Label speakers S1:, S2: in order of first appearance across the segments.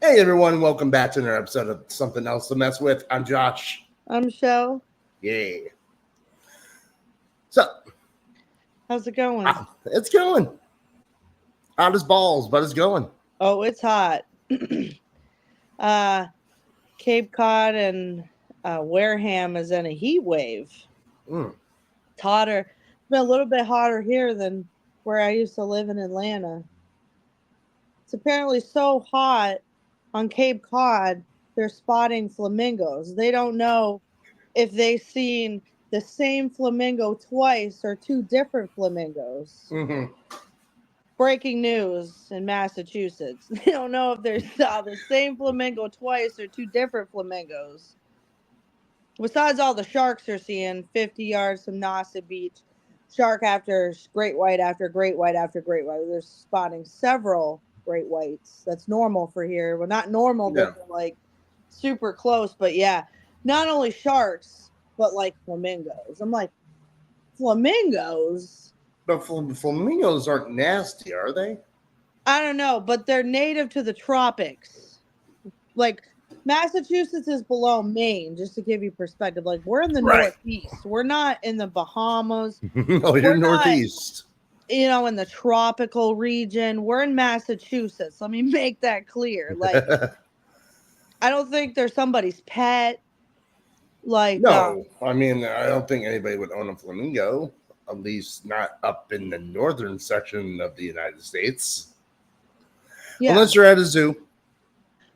S1: Hey everyone, welcome back to another episode of Something Else to Mess With. I'm Josh.
S2: I'm Chelle.
S1: Yeah. So,
S2: How's it going?
S1: it's going. Hot as balls, but it's going.
S2: Oh, it's hot. uh, Cape Cod and Wareham is in a heat wave.
S1: Mm.
S2: It's hotter. It's been a little bit hotter here than where I used to live in Atlanta. It's apparently so hot on Cape Cod, they're spotting flamingos. They don't know if they've seen the same flamingo twice or two different flamingos.
S1: Hmm.
S2: Breaking news in Massachusetts. They don't know if they saw the same flamingo twice or two different flamingos. Besides all the sharks they're seeing, 50 yards from Nauset Beach, shark after great white after great white. They're spotting several great whites. That's normal for here. Well, not normal, but
S1: Yeah.
S2: they're like super close. But yeah, not only sharks, but like flamingos. I'm like, flamingos?
S1: But flamingos aren't nasty, are they?
S2: I don't know, but they're native to the tropics. Like Massachusetts is below Maine, just to give you perspective. Like we're in the
S1: Right.
S2: Northeast. We're not in the Bahamas.
S1: Oh, you're
S2: We're not,
S1: northeast.
S2: in the tropical region. We're in Massachusetts. Let me make that clear. Like I don't think they're somebody's pet. Like
S1: No, I mean, I don't think anybody would own a flamingo, at least not up in the northern section of the United States,
S2: yeah.
S1: unless you're at a zoo.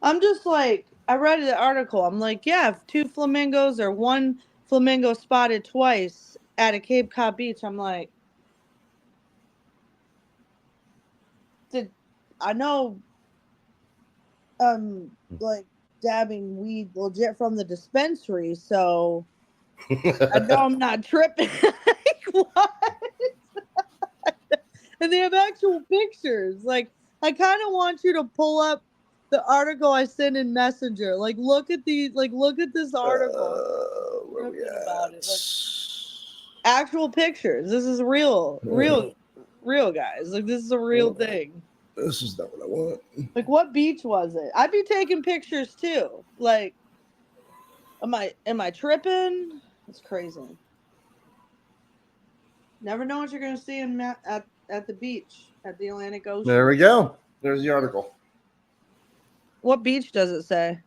S2: I'm just like I read the article. I'm like, yeah, if two flamingos or one flamingo spotted twice at a Cape Cod beach, I'm like, did I know like dabbing weed legit from the dispensary, so I know I'm not tripping. Like what? And they have actual pictures. Like I kind of want you to pull up the article I sent in Messenger. Like look at this article.
S1: Where we
S2: Tripping about it.
S1: at?
S2: Like actual pictures. This is real guys. Like this is a real thing.
S1: This is not what I want.
S2: Like what beach was it? I'd be taking pictures too. Like am I tripping? It's crazy. Never know what you're gonna see at the beach at the Atlantic
S1: There
S2: Ocean.
S1: we go. There's the article.
S2: What beach does it say?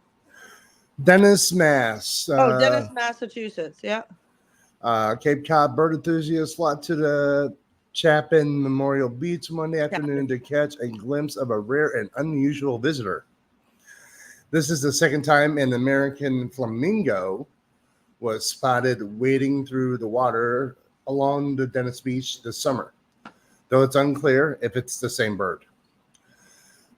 S1: Dennis, Mass.
S2: Oh, Dennis, Massachusetts. Yeah.
S1: Cape Cod bird enthusiasts flocked to the Chapin Memorial Beach Monday afternoon to catch a glimpse of a rare and unusual visitor. This is the second time an American flamingo was spotted wading through the water along the Dennis Beach this summer, though it's unclear if it's the same bird.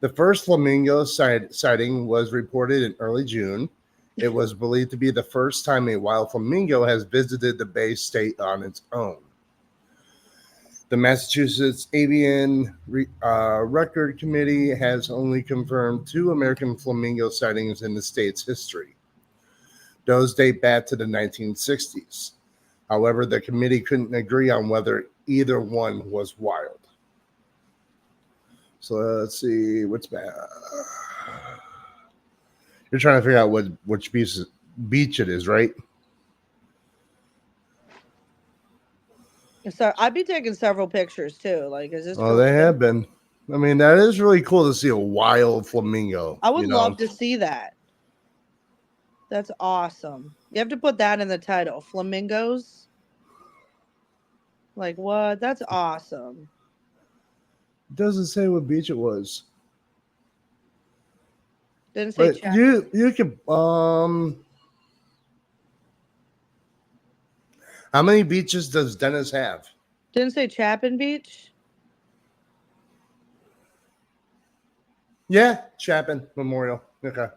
S1: The first flamingo sighting was reported in early June. It was believed to be the first time a wild flamingo has visited the Bay State on its own. The Massachusetts Avian Record Committee has only confirmed 2 American flamingo sightings in the state's history. Those date back to the 1960s. However, the committee couldn't agree on whether either one was wild. So let's see what's bad. You're trying to figure out which beach it is, right?
S2: So I'd be taking several pictures too. Like, is this?
S1: Oh, they have been. I mean, that is really cool to see a wild flamingo.
S2: I would love to see that. That's awesome. You have to put that in the title. Flamingos. Like what? That's awesome.
S1: It doesn't say what beach it was.
S2: Didn't say
S1: But you could how many beaches does Dennis have?
S2: Didn't say Chapin Beach.
S1: Yeah, Chapin Memorial. Okay.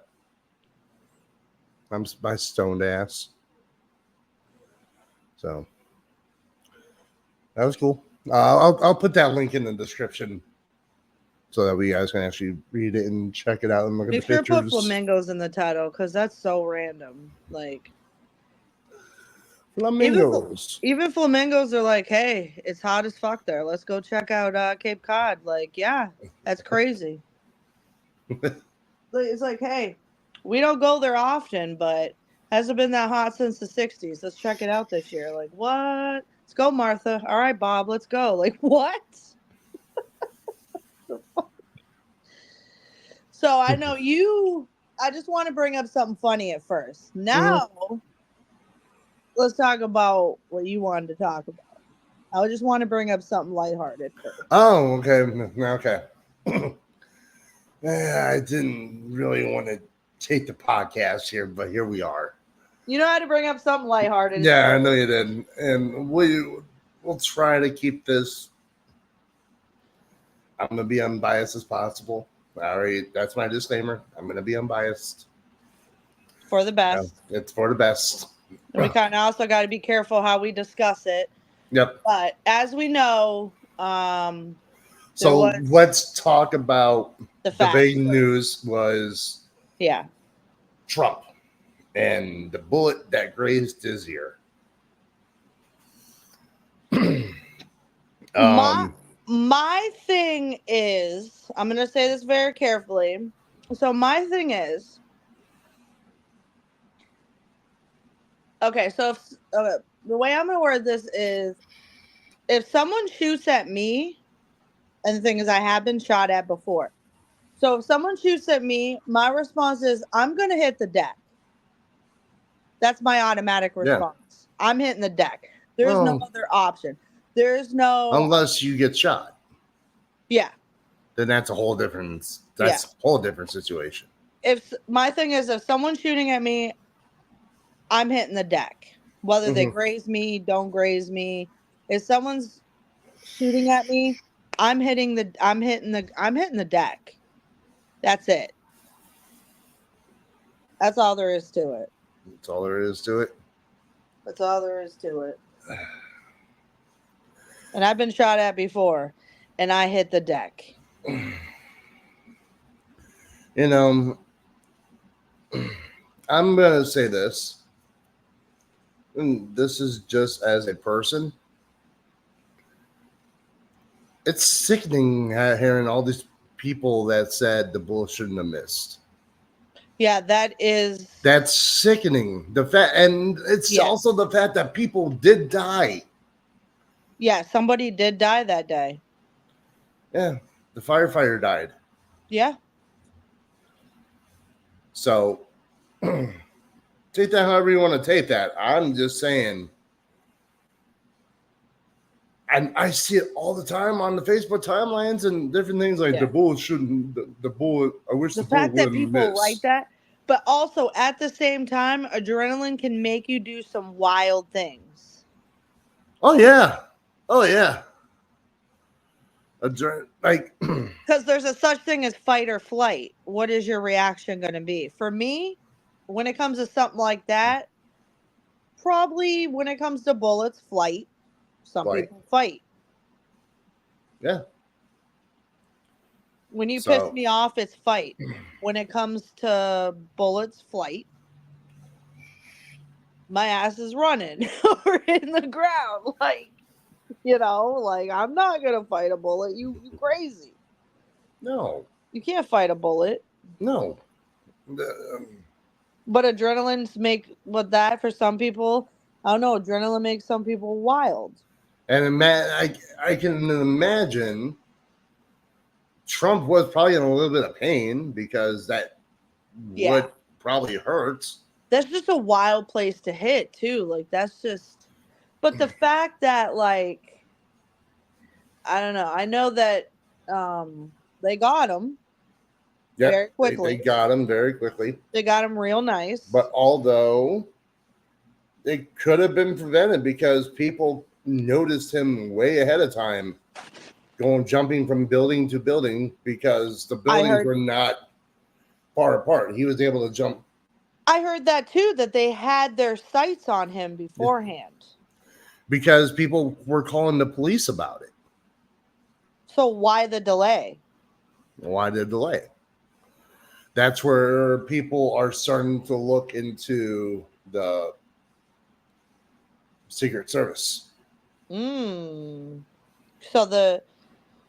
S1: I'm my stoned ass. So that was cool. I'll put that link in the description so that we guys can actually read it and check it out and look at the pictures.
S2: Make sure put flamingos in the title because that's so random. Like
S1: flamingos.
S2: Even flamingos are like, hey, it's hot as fuck there. Let's go check out Cape Cod. Like, yeah, that's crazy. It's like, hey, we don't go there often, but hasn't been that hot since the 60s. Let's check it out this year. Like, what? Let's go, Martha. All right, Bob, let's go. Like, what? So I know you. I just want to bring up something funny at first. Now, let's talk about what you wanted to talk about. I just want to bring up something lighthearted first.
S1: Oh, okay. Okay. I didn't really want to take the podcast here, but here we are.
S2: You know how to bring up something lighthearted.
S1: Yeah, I know you did. And we'll try to keep this. I'm going to be unbiased as possible. That's my disclaimer. I'm going to be unbiased.
S2: For the best.
S1: It's for the best.
S2: And we kind of also got to be careful how we discuss it.
S1: Yep.
S2: But as we know,
S1: so let's talk about the big
S2: first.
S1: news was Trump and the bullet that grazed his ear.
S2: My thing is, I'm going to say this very carefully. So my thing is, okay, so if, the way I'm going to word this is, if someone shoots at me, and the thing is, I have been shot at before. So if someone shoots at me, my response is, I'm going to hit the deck. That's my automatic response. Yeah. I'm hitting the deck. There's no other option. There's no...
S1: Unless you get shot.
S2: Yeah.
S1: Then that's a whole different... That's a whole different situation.
S2: My thing is, if someone's shooting at me, I'm hitting the deck. Whether they graze me, don't graze me. If someone's shooting at me, I'm hitting the deck. That's it. That's all there is to it.
S1: That's all there is to it.
S2: That's all there is to it. And I've been shot at before, and I hit the deck.
S1: You know, I'm going to say this. And this is just as a person. It's sickening hearing all these people that said the bullet shouldn't have missed.
S2: Yeah,
S1: that's sickening. The fact, and it's also the fact that people did die.
S2: Yeah, somebody did die that day.
S1: Yeah, the firefighter died.
S2: Yeah.
S1: So take that however you want to take that. I'm just saying. And I see it all the time on the Facebook timelines and different things like the bullet shouldn't. The bullet. I wish the
S2: fact
S1: bullet
S2: that people write that, but also at the same time, adrenaline can make you do some wild things.
S1: Oh yeah, like
S2: because there's a such thing as fight or flight. What is your reaction going to be? For me, when it comes to something like that, probably when it comes to bullets, flight. Some people fight.
S1: Yeah.
S2: When you piss me off, it's fight. When it comes to bullets, flight. My ass is running or in the ground. Like, I'm not going to fight a bullet. You crazy.
S1: No.
S2: You can't fight a bullet.
S1: No.
S2: But adrenaline's make with that for some people. I don't know. Adrenaline makes some people wild.
S1: And I can imagine Trump was probably in a little bit of pain because that would probably hurt.
S2: That's just a wild place to hit too. Like that's just. But the fact that I don't know. I know that they got him.
S1: Yeah,
S2: very quickly.
S1: They got him very quickly.
S2: They got him real nice.
S1: But although it could have been prevented because people noticed him way ahead of time jumping from building to building because the buildings were not far apart. He was able to jump.
S2: I heard that too, that they had their sights on him beforehand.
S1: Because people were calling the police about it.
S2: So why the delay?
S1: Why the delay? That's where people are starting to look into the Secret Service.
S2: So the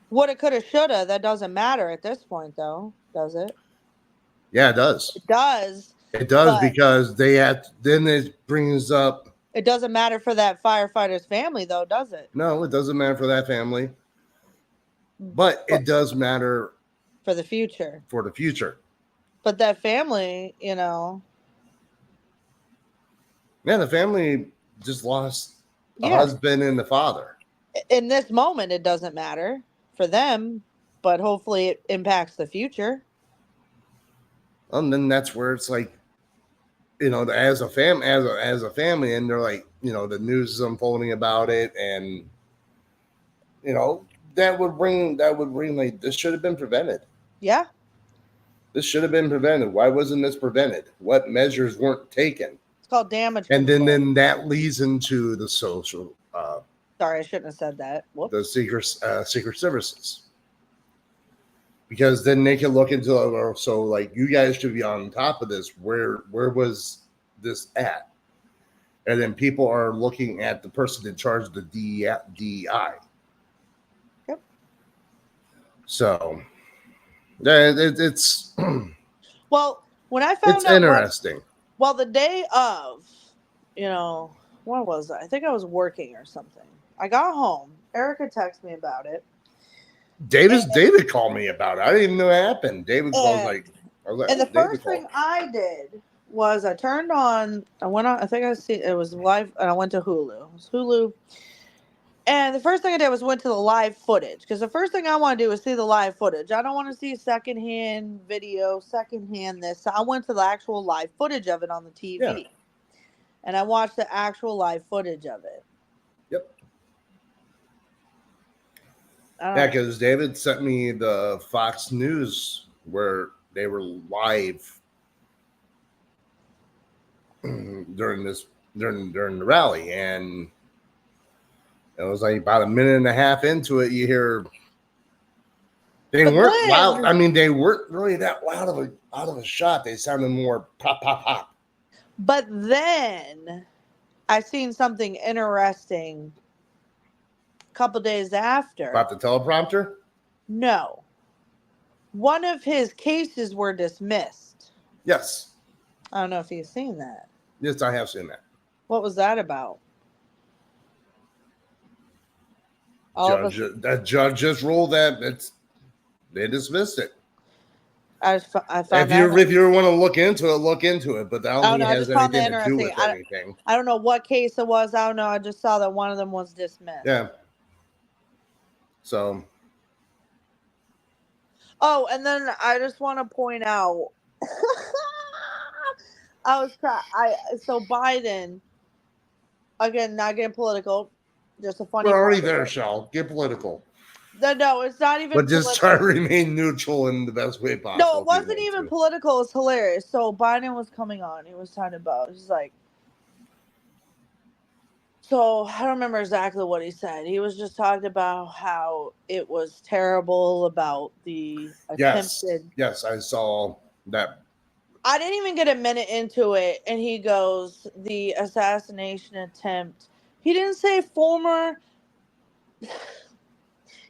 S2: woulda, coulda, shoulda, that doesn't matter at this point, though, does it?
S1: Yeah, it does.
S2: It does.
S1: It does
S2: But
S1: because they had. Then it brings up.
S2: it doesn't matter for that firefighter's family, though, does it?
S1: No, it doesn't matter for that family, but it does matter
S2: for the future.
S1: for the future.
S2: But that family, you know.
S1: Yeah, the family just lost a
S2: Yeah.
S1: husband and the father.
S2: In this moment, it doesn't matter for them, but hopefully it impacts the future.
S1: And then that's where it's like, as a family, and they're like, the news is unfolding about it, and that would bring like, this should have been prevented.
S2: Yeah.
S1: This should have been prevented. Why wasn't this prevented? What measures weren't taken?
S2: It's called damage
S1: And
S2: control.
S1: then that leads into the social.
S2: Sorry, I shouldn't have said that. Whoops.
S1: The secret services, because then they can look into it. So like, you guys should be on top of this. Where was this at? And then people are looking at the person in charge of the DEI.
S2: Yep.
S1: So it's
S2: well, when I found
S1: it's
S2: out
S1: interesting.
S2: well, the day of, what was I? I think I was working or something. I got home. Erica texted me about it.
S1: David called me about it. I didn't even know it happened. David called I was like,
S2: and the
S1: David
S2: first thing I did was I turned on. I went on. I think it was live, and I went to Hulu. It was Hulu. And the first thing I did was went to the live footage, because the first thing I want to do is see the live footage. I don't want to see secondhand video, secondhand this. So I went to the actual live footage of it on the TV. Yeah. And I watched the actual live footage of it.
S1: Yep. Yeah, because David sent me the Fox News where they were live during the rally, and it was like about a minute and a half into it, you hear they weren't loud. I mean, they weren't really that loud of a shot. They sounded more pop, pop, pop.
S2: But then I seen something interesting a couple days after.
S1: About the teleprompter?
S2: No. One of his cases were dismissed.
S1: Yes.
S2: I don't know if you've seen that.
S1: Yes, I have seen that.
S2: What was that about?
S1: That judge just ruled that they dismissed it.
S2: I found
S1: if you want to look into it, but I don't think it has anything to do with anything.
S2: I don't know what case it was. I don't know. I just saw that one of them was dismissed.
S1: Yeah. So.
S2: Oh, and then I just want to point out, so Biden, again, not getting political, just a funny.
S1: We're already there, Chelle. Get political.
S2: No, it's not even.
S1: But just try to remain neutral in the best way possible.
S2: No, it wasn't even political. It's hilarious. So Biden was coming on. He was talking about. He's like. So I don't remember exactly what he said. He was just talking about how it was terrible about the attempted.
S1: Yes, I saw that.
S2: I didn't even get a minute into it, and he goes, the assassination attempt. He didn't say former.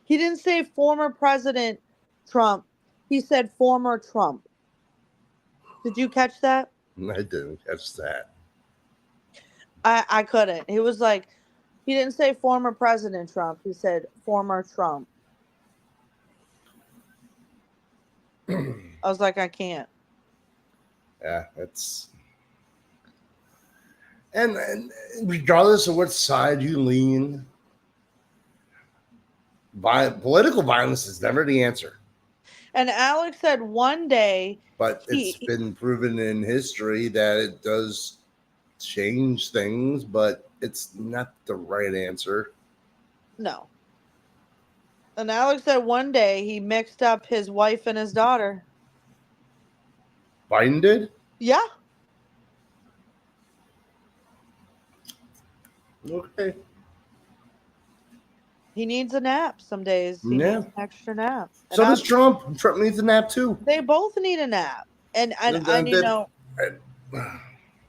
S2: He didn't say former President Trump. He said former Trump. Did you catch that?
S1: I didn't catch that.
S2: I couldn't. He was like, he didn't say former President Trump. He said former Trump. I was like, I can't.
S1: Yeah, it's. And regardless of what side you lean, political violence is never the answer.
S2: And Alex said one day.
S1: But it's been proven in history that it does change things, but it's not the right answer.
S2: No. And Alex said one day he mixed up his wife and his daughter.
S1: Biden did?
S2: Yeah.
S1: Okay.
S2: He needs a nap some days. He needs an extra nap. And
S1: so does Trump. Trump needs a nap too.
S2: They both need a nap. And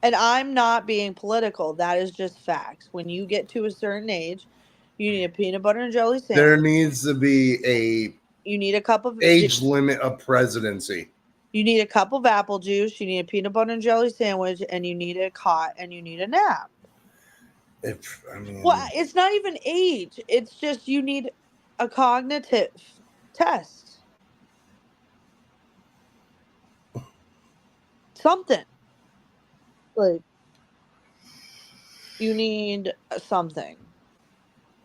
S2: and I'm not being political. That is just facts. When you get to a certain age, you need a peanut butter and jelly sandwich.
S1: There needs to be
S2: you need a cup of
S1: age limit of presidency.
S2: You need a cup of apple juice, you need a peanut butter and jelly sandwich, and you need a cot, and you need a nap. Well, it's not even age. It's just you need a cognitive test. Something. Like, you need something.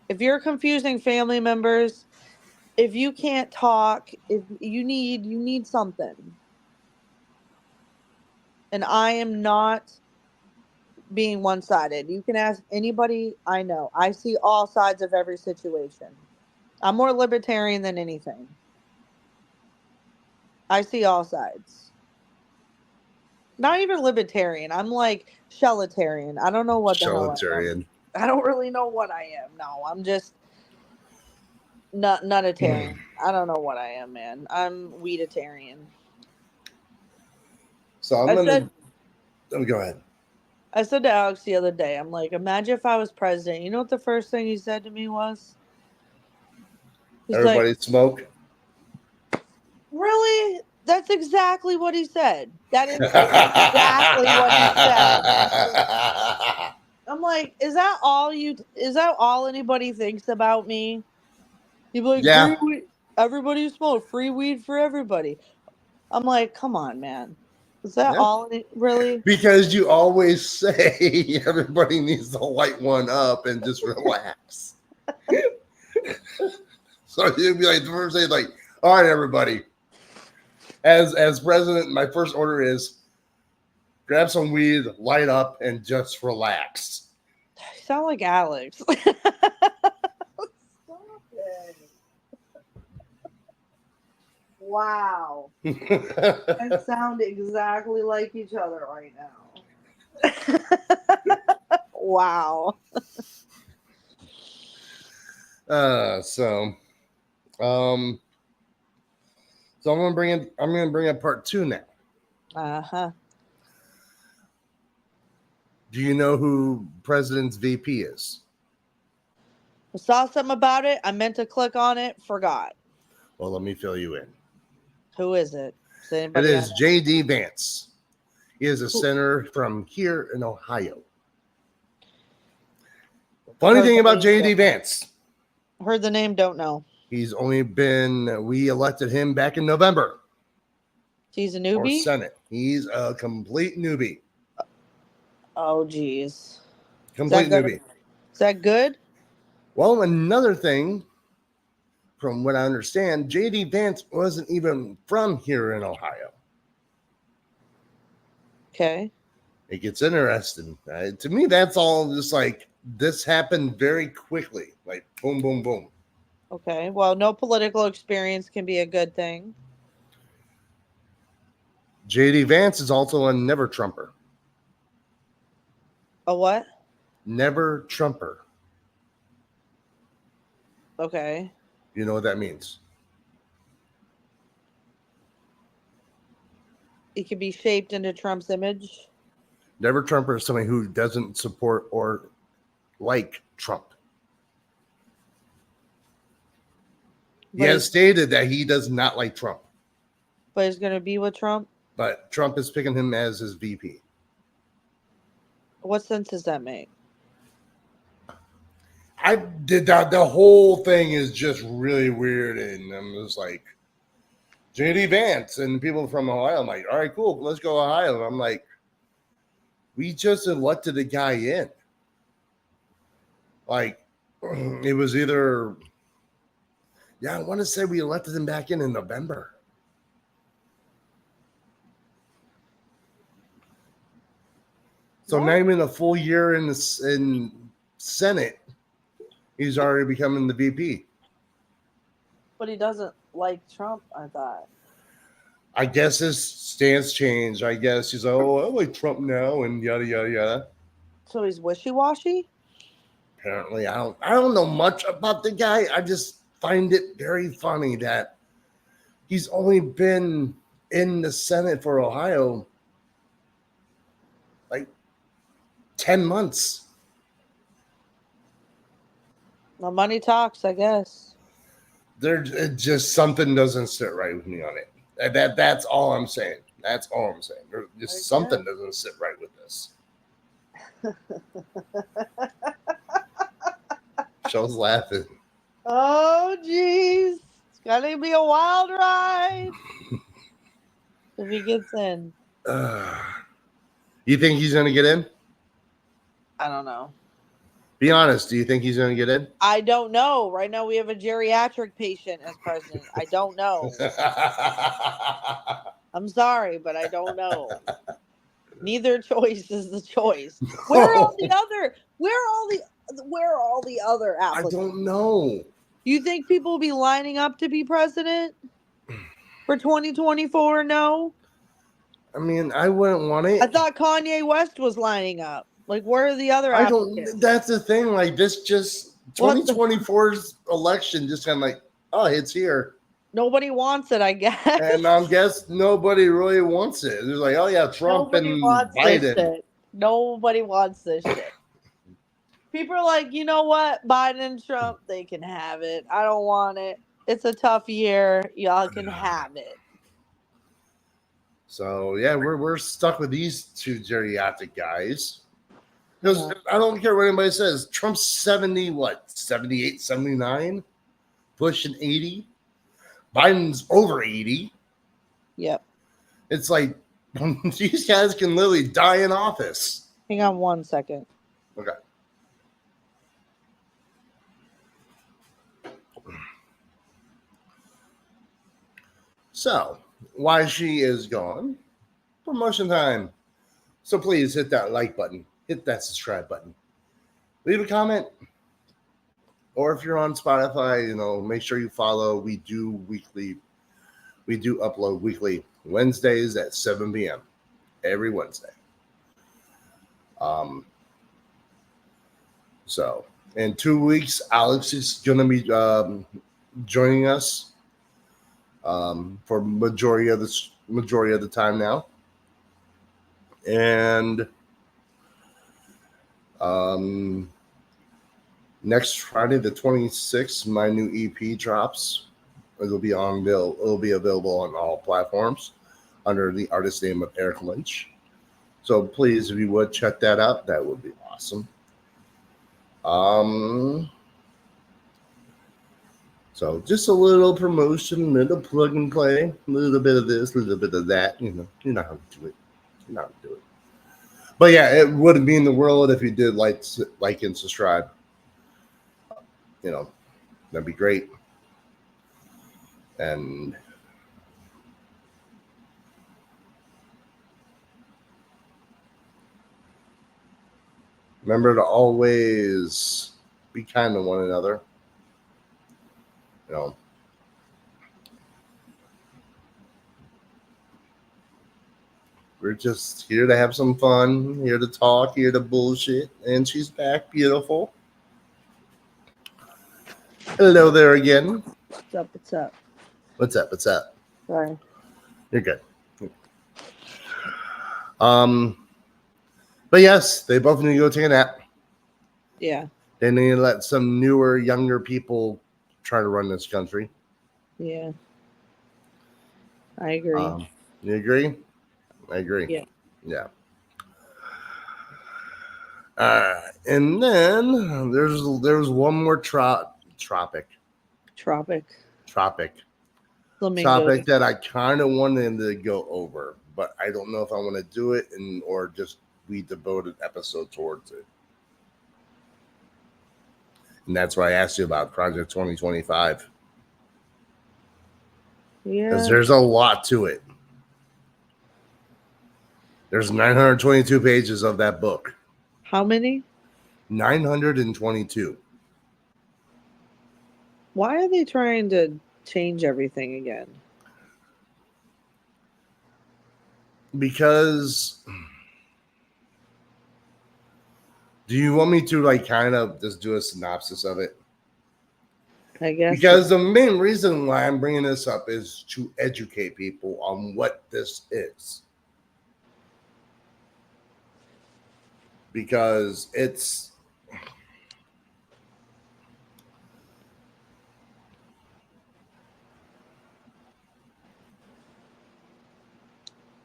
S2: If you're confusing family members, if you can't talk, if you need something. And I am not being one-sided. You can ask anybody I know. I see all sides of every situation. I'm more libertarian than anything. I see all sides. Not even libertarian. I'm like Shelletarian. I don't know what the hell I am. I don't really know what I am. No, I'm just nutitarian. I don't know what I am, man. I'm weeditarian.
S1: So I'm gonna go ahead.
S2: I said to Alex the other day, I'm like, imagine if I was president. You know what the first thing he said to me was? He's
S1: Everybody
S2: like,
S1: smoke.
S2: Really? That's exactly what he said. That is exactly what he said. I'm like, is that all anybody thinks about me? He'd be like,
S1: Yeah.
S2: free weed. Everybody smoke, free weed for everybody. I'm like, come on, man. Is that all really?
S1: Because you always say everybody needs to light one up and just relax. So you'd be like the first day, like, all right, everybody. As president, my first order is grab some weed, light up, and just relax.
S2: You sound like Alex. Stop it. Wow. I sound exactly like each other right now. Wow.
S1: So I'm gonna bring in part 2 now.
S2: Uh-huh.
S1: Do you know who President's VP is?
S2: I saw something about it. I meant to click on it. Forgot.
S1: Well, let me fill you in.
S2: Who is it?
S1: It is J.D. Vance. He is a senator from here in Ohio. Funny thing about J.D. Vance.
S2: Heard the name, don't know.
S1: We elected him back in November.
S2: He's a newbie?
S1: For Senate. He's a complete newbie.
S2: Oh, geez.
S1: Complete newbie.
S2: Is that good?
S1: Well, another thing, from what I understand, J.D. Vance wasn't even from here in Ohio.
S2: Okay.
S1: It gets interesting. To me, that's all just like, this happened very quickly. Like, boom, boom, boom.
S2: Okay. Well, no political experience can be a good thing.
S1: J.D. Vance is also a never Trumper.
S2: A what?
S1: Never Trumper.
S2: Okay.
S1: You know what that means?
S2: It can be shaped into Trump's image.
S1: Never Trumper is somebody who doesn't support or like Trump. He has stated that he does not like Trump.
S2: But he's going to be with Trump?
S1: But Trump is picking him as his VP.
S2: What sense does that make?
S1: I did that. The whole thing is just really weird. And I'm just like, J.D. Vance and people from Ohio. I'm like, all right, cool. Let's go Ohio. And I'm like, we just elected a guy in. Like, it was either, I want to say we elected him back in November. So not even a full year in Senate, he's already becoming the VP.
S2: But he doesn't like Trump, I thought.
S1: I guess his stance changed. I guess he's like, oh, I like Trump now, and yada yada yada.
S2: So he's wishy-washy?
S1: Apparently, I don't know much about the guy. I just find it very funny that he's only been in the Senate for Ohio like 10 months.
S2: Well, money talks, I guess.
S1: There just something doesn't sit right with me on it. That's all I'm saying. That's all I'm saying. Just
S2: Okay.
S1: something doesn't sit right with this. Chelle's laughing.
S2: Oh, jeez. It's gonna be a wild ride if he gets in.
S1: You think he's going to get in?
S2: I don't know.
S1: Be honest. Do you think he's going to get in?
S2: I don't know. Right now we have a geriatric patient as president. I don't know. I'm sorry, but I don't know. Neither choice is the choice. Where are all the other
S1: I
S2: applicants?
S1: don't know.
S2: You think people will be lining up to be president for 2024? No.
S1: I mean, I wouldn't want it.
S2: I thought Kanye West was lining up. Like, where are the other
S1: I
S2: applicants?
S1: don't. That's the thing. Like this, just
S2: What the-
S1: 2024's election, just kind of like, oh, it's here,
S2: Nobody wants it, I guess.
S1: and I guess nobody really wants it. They're like, oh yeah, Trump
S2: Nobody
S1: and
S2: wants this
S1: Biden.
S2: shit. Nobody wants this shit. People are like, you know what? Biden and Trump, they can have it. I don't want it. It's a tough year. Y'all can have it.
S1: So yeah, we're stuck with these two geriatric guys. Because I don't care what anybody says. Trump's 70, what, 78, 79? Pushing 80. Biden's over 80.
S2: Yep.
S1: It's like these guys can literally die in office.
S2: Hang on 1 second.
S1: Okay. So, while she is gone, promotion time. So please hit that like button, hit that subscribe button, leave a comment, or if you're on Spotify, make sure you follow. We do upload weekly Wednesdays at 7 p.m. every Wednesday. So in 2 weeks, Alex is gonna be joining us for majority of the time now. And next Friday, the 26th, my new EP drops. It'll be available on all platforms under the artist name of Eric Lynch. So please, if you would check that out, that would be awesome. So just a little promotion, little plug and play, a little bit of this, a little bit of that. You know how to do it. You know how to do it. But yeah, it wouldn't mean the world if you did like and subscribe. That'd be great. And remember to always be kind to one another. We're just here to have some fun, here to talk, here to bullshit. And she's back, beautiful. Hello there again.
S2: What's up? What's up?
S1: What's up? What's up?
S2: Sorry.
S1: You're good. But yes, they both need to go take a nap.
S2: Yeah.
S1: They need to let some newer, younger people try to run this country.
S2: Yeah. I agree.
S1: You agree? I agree.
S2: Yeah.
S1: Yeah. And then there's one more topic
S2: Flamingos.
S1: that I kind of wanted to go over, but I don't know if I want to do it or just we devote an episode towards it. And that's why I asked you about Project 2025.
S2: Yeah.
S1: Because there's a lot to it. There's 922 pages of that book.
S2: How many?
S1: 922.
S2: Why are they trying to change everything again?
S1: Because do you want me to kind of just do a synopsis of it?
S2: I guess.
S1: Because the main reason why I'm bringing this up is to educate people on what this is. Because it's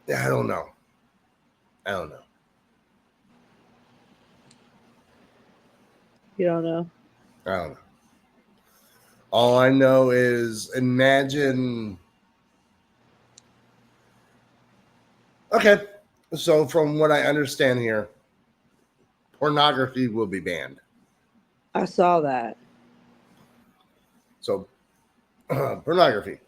S1: I don't know. I don't know.
S2: You don't know.
S1: I don't know. All I know is imagine. Okay, so from what I understand here, pornography will be banned.
S2: I saw that.
S1: So, pornography.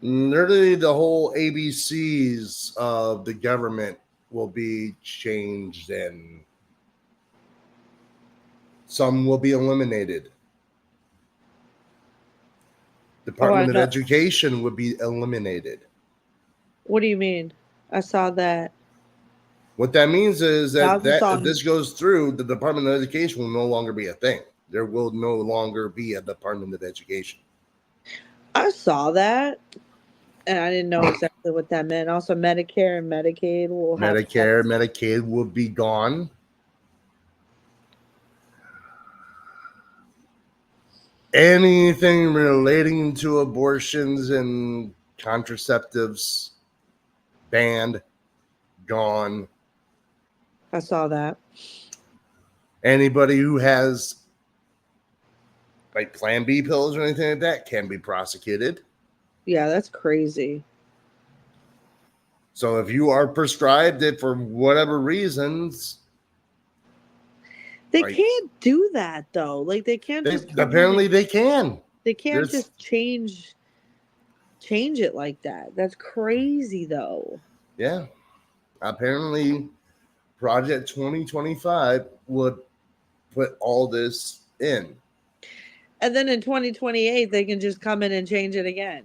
S1: Literally, the whole ABCs of the government will be changed, and some will be eliminated. Department of
S2: know.
S1: Education would be eliminated.
S2: What do you mean? I saw that.
S1: What that means is that,
S2: That was
S1: if
S2: on.
S1: this goes through, the Department of Education will no longer be a thing. There will no longer be a Department of Education.
S2: I saw that, and I didn't know exactly what that meant. Also, Medicare and Medicaid will have.
S1: Medicare, Medicaid will be gone. Anything relating to abortions and contraceptives banned, gone.
S2: I saw that.
S1: Anybody who has like Plan B pills or anything like that can be prosecuted.
S2: Yeah, that's crazy.
S1: So if you are prescribed it for whatever reasons,
S2: They
S1: like,
S2: can't do that though. Like they can't just
S1: apparently they can.
S2: they can't
S1: There's-
S2: just change it like that. That's crazy though.
S1: Yeah. Apparently Project 2025 would put all this in.
S2: And then in 2028 they can just come in and change it again.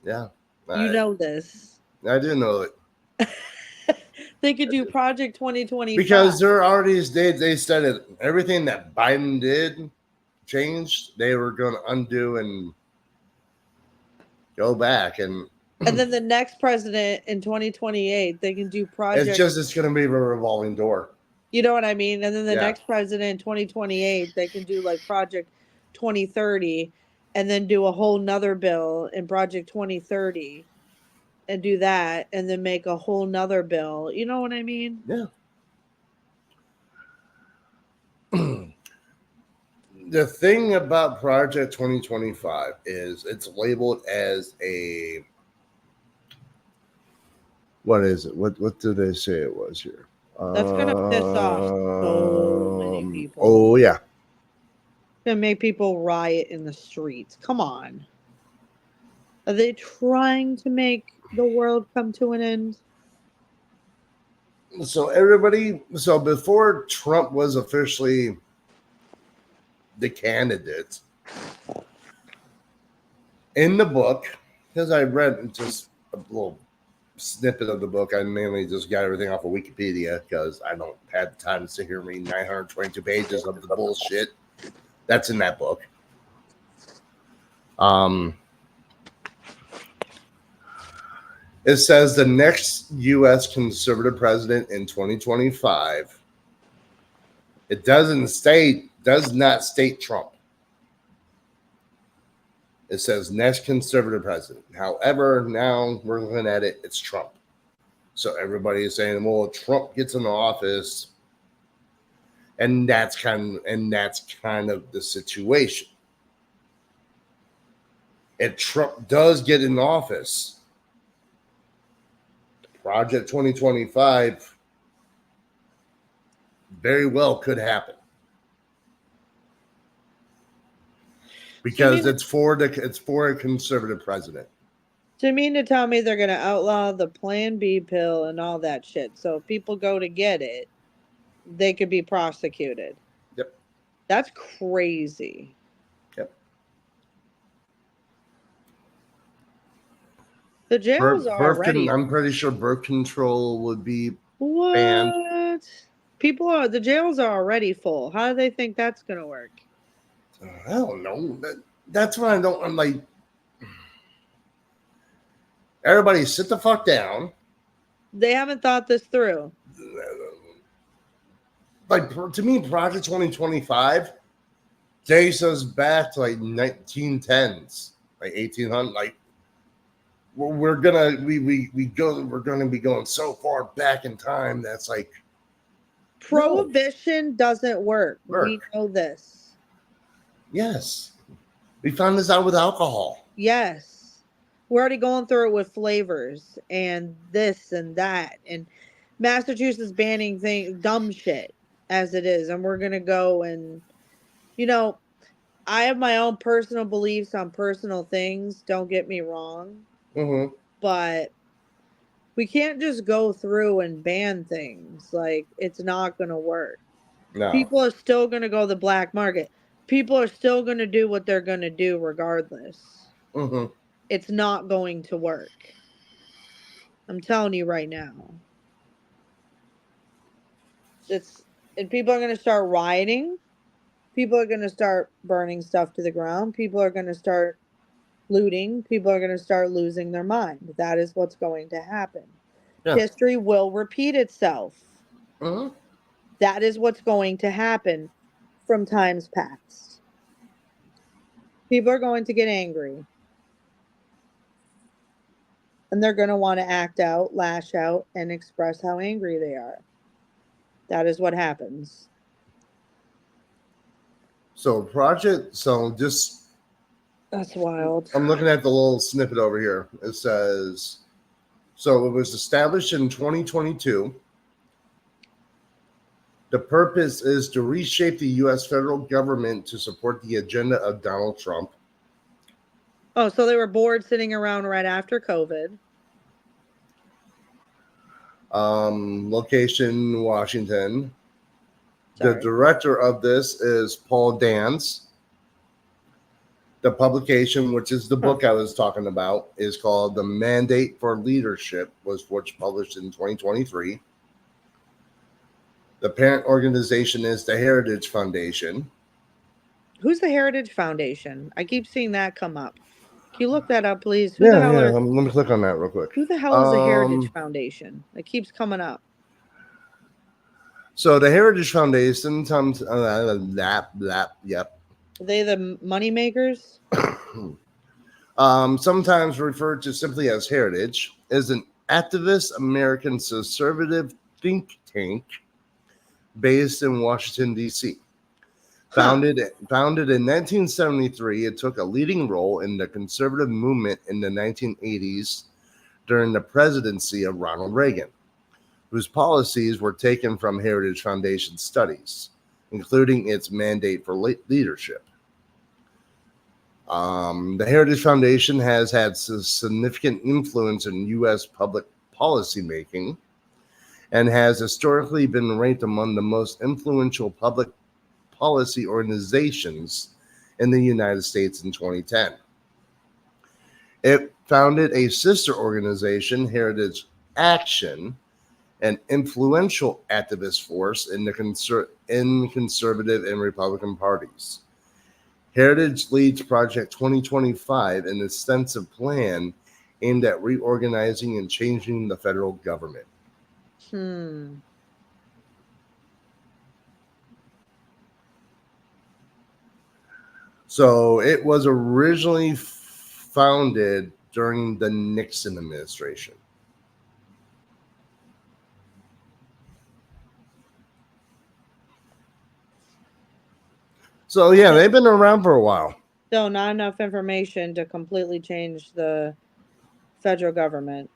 S1: Yeah.
S2: You know this.
S1: I do know it.
S2: They could do Project 2025.
S1: Because they're already they said it. Everything that Biden did changed, they were going to undo and go back. And
S2: then the next president in 2028, they can do Project.
S1: it's going to be a revolving door.
S2: You know what I mean? And then the next president in 2028, they can do like Project 2030 and then do a whole nother bill in Project 2030 and do that and then make a whole nother bill. You know what I mean?
S1: Yeah. The thing about Project 2025 is it's labeled as a, what is it? What did they say it was here?
S2: That's going to piss off so many people.
S1: Oh, yeah.
S2: It's going to make people riot in the streets. Come on. Are they trying to make the world come to an end?
S1: So before Trump was officially the candidate, in the book, because I read just a little snippet of the book, I mainly just got everything off of Wikipedia because I don't have the time to sit here and read 922 pages of the bullshit that's in that book. It says the next U.S. conservative president in 2025. It does not state Trump. It says next conservative president. However, now we're looking at it, it's Trump. So everybody is saying, well, Trump gets in office, and that's kind of the situation. If Trump does get in office, Project 2025 very well could happen. Because it's for a conservative president.
S2: So you mean to tell me they're going to outlaw the Plan B pill and all that shit? So if people go to get it, they could be prosecuted.
S1: Yep.
S2: That's crazy.
S1: Yep.
S2: The jails are already.
S1: I'm pretty sure birth control would be
S2: what?
S1: banned.
S2: The jails are already full. How do they think that's going to work?
S1: I don't know. That's what I'm like. Everybody sit the fuck down.
S2: They haven't thought this through.
S1: Like, to me, Project 2025 takes us back to like 1910s, like 1800. Like we're gonna be going so far back in time that's like
S2: Prohibition doesn't work. We know this.
S1: Yes, we found this out with alcohol.
S2: Yes. We're already going through it with flavors and this and that. And Massachusetts banning dumb shit as it is. And we're going to go and, you know, I have my own personal beliefs on personal things. Don't get me wrong.
S1: Mm-hmm.
S2: But we can't just go through and ban things. Like, it's not going to work.
S1: No.
S2: People are still going to go the black market. People are still going to do what they're going to do regardless.
S1: Mm-hmm.
S2: It's not going to work. I'm telling you right now. And people are going to start rioting. People are going to start burning stuff to the ground. People are going to start looting. People are going to start losing their mind. That is what's going to happen.
S1: Yeah.
S2: History will repeat itself.
S1: Mm-hmm.
S2: That is what's going to happen from times past. People are going to get angry. And they're going to want to act out, lash out, and express how angry they are. That is what happens.
S1: So just
S2: That's wild.
S1: I'm looking at the little snippet over here. It says, so it was established in 2022. The purpose is to reshape the U.S. federal government to support the agenda of Donald Trump.
S2: Oh, so they were bored sitting around right after COVID.
S1: Location, Washington.
S2: Sorry.
S1: The director of this is Paul Dance. The publication, which is the book I was talking about, is called The Mandate for Leadership, was published in 2023. The parent organization is the Heritage Foundation.
S2: Who's the Heritage Foundation? I keep seeing that come up. Can you look that up, please?
S1: Let me click on that real quick.
S2: Who the hell is the Heritage Foundation? It keeps coming up.
S1: So the Heritage Foundation, yep.
S2: Are they the money makers?
S1: Sometimes referred to simply as Heritage, is an activist American conservative think tank based in Washington, D.C. Founded in 1973, it took a leading role in the conservative movement in the 1980s during the presidency of Ronald Reagan, whose policies were taken from Heritage Foundation studies, including its mandate for leadership. The Heritage Foundation has had significant influence in U.S. public policy making and has historically been ranked among the most influential public policy organizations in the United States in 2010. It founded a sister organization, Heritage Action, an influential activist force in the conservative and Republican parties. Heritage leads Project 2025, an extensive plan aimed at reorganizing and changing the federal government. So it was originally founded during the Nixon administration. So yeah, they've been around for a while.
S2: Still not enough information to completely change the federal government.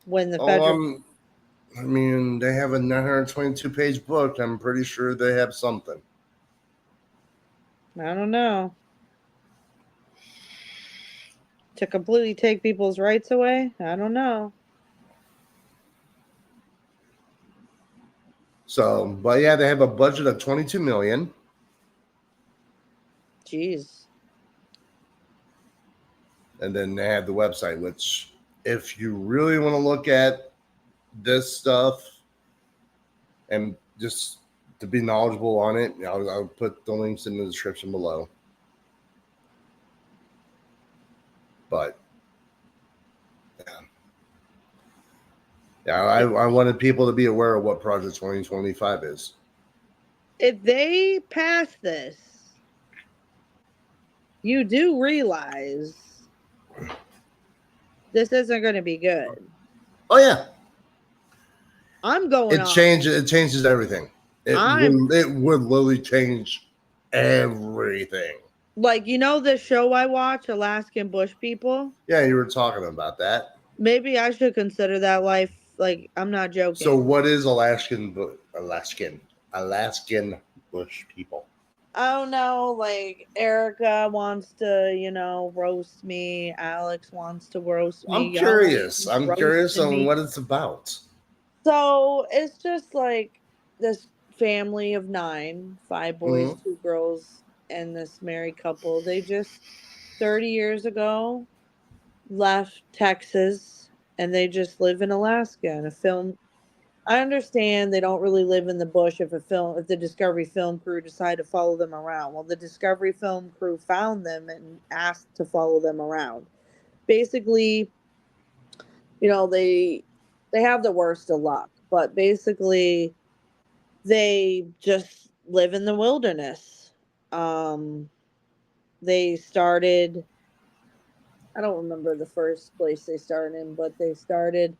S2: When the federal
S1: I mean, they have a 922-page book. I'm pretty sure they have something.
S2: I don't know. To completely take people's rights away? I don't know.
S1: So, but yeah, they have a budget of $22 million.
S2: Jeez.
S1: And then they have the website, which if you really want to look at this stuff and just to be knowledgeable on it, I'll put the links in the description below. But yeah, I wanted people to be aware of what Project 2025 is.
S2: if they pass this, you do realize this isn't going to be good.
S1: Oh yeah,
S2: I'm going off.
S1: It changes everything. It would literally change everything.
S2: Like, you know the show I watch, Alaskan Bush People?
S1: Yeah, you were talking about that.
S2: Maybe I should consider that life. Like, I'm not joking.
S1: So, what is Alaskan bush people?
S2: I don't know. Like, Erica wants to, roast me. Alex wants to roast me.
S1: I'm curious. I'm curious on
S2: me.
S1: what it's about.
S2: So it's just like this family of 9, 5 boys, 2 girls, and this married couple. They just 30 years ago left Texas and they just live in Alaska. And a film, I understand they don't really live in the bush if the Discovery Film crew decide to follow them around. Well, the Discovery Film crew found them and asked to follow them around. Basically, they have the worst of luck, but basically they just live in the wilderness. They started, I don't remember the first place they started in, but they started,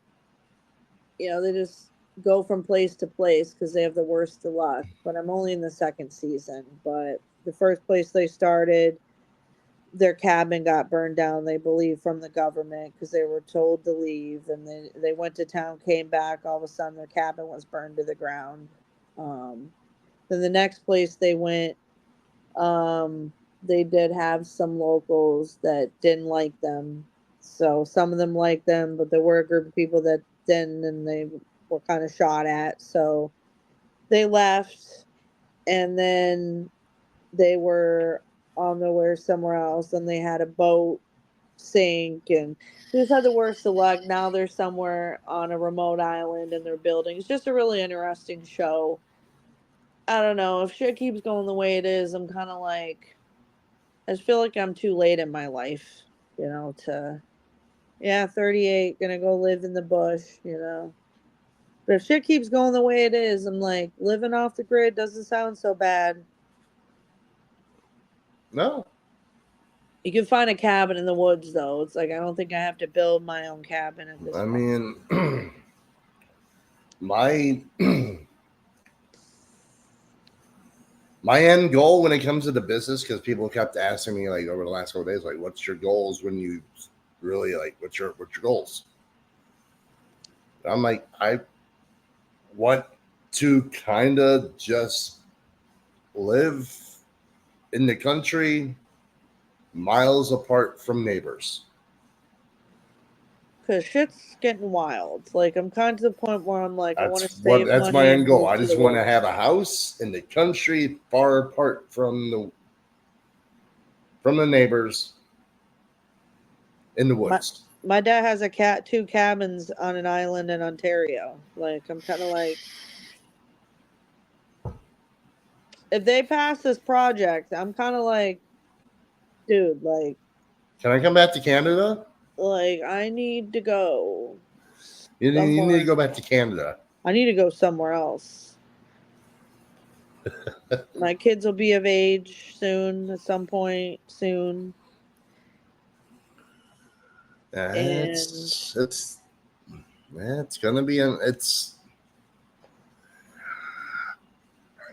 S2: they just go from place to place because they have the worst of luck. But I'm only in the second season. But the first place they started, their cabin got burned down, they believe, from the government because they were told to leave. And they went to town, came back, all of a sudden their cabin was burned to the ground. Then the next place they went, they did have some locals that didn't like them. So some of them liked them, but there were a group of people that didn't, and they were kind of shot at. So they left, and then they were on their way somewhere else, and they had a boat sink, and they just had the worst of luck. Now they're somewhere on a remote island, and they're building. It's just a really interesting show. I don't know. If shit keeps going the way it is, I'm kind of like, I just feel like I'm too late in my life, yeah, 38, gonna go live in the bush. But if shit keeps going the way it is, I'm like, living off the grid doesn't sound so bad.
S1: No.
S2: You can find a cabin in the woods, though. It's like, I don't think I have to build my own cabin at this point.
S1: Mean, my my end goal when it comes to the business, because people kept asking me like over the last couple of days, like, what's your goals when you really like what's your goals? I'm like, I want to kind of just live in the country, miles apart from neighbors.
S2: Because shit's getting wild. Like, I'm kind of to the point where I'm like, I want to
S1: That's
S2: save
S1: that's
S2: money
S1: my
S2: and
S1: end goal.
S2: move
S1: I
S2: to
S1: just
S2: the
S1: want to
S2: woods.
S1: have a house in the country, far apart from the neighbors, in the woods.
S2: My dad has 2 cabins on an island in Ontario. Like, I'm kind of like, if they pass this project, I'm kind of like, dude, like,
S1: Can I come back to Canada?
S2: I need to go.
S1: You need to go back to Canada.
S2: I need to go somewhere else. My kids will be of age soon, at some point soon.
S1: It's gonna be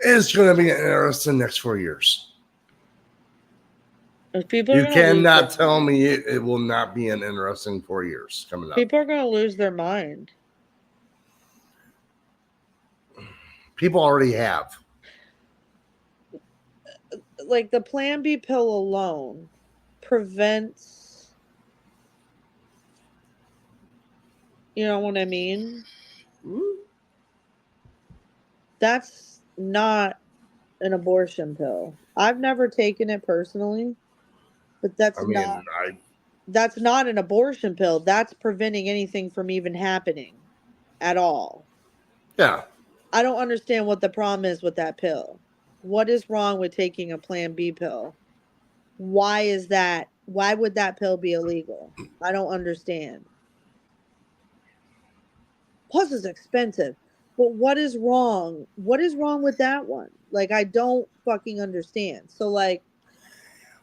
S1: it's gonna be an interesting next 4 years. You cannot tell me it will not be an interesting 4 years coming up.
S2: People are gonna lose their mind.
S1: People already have.
S2: Like, the Plan B pill alone prevents, you know what I mean? That's not an abortion pill. I've never taken it personally, but that's not an abortion pill. That's preventing anything from even happening at all.
S1: Yeah.
S2: I don't understand what the problem is with that pill. What is wrong with taking a Plan B pill? Why is that? Why would that pill be illegal? I don't understand. Plus, it's expensive. But what is wrong? What is wrong with that one? Like, I don't fucking understand. So, like,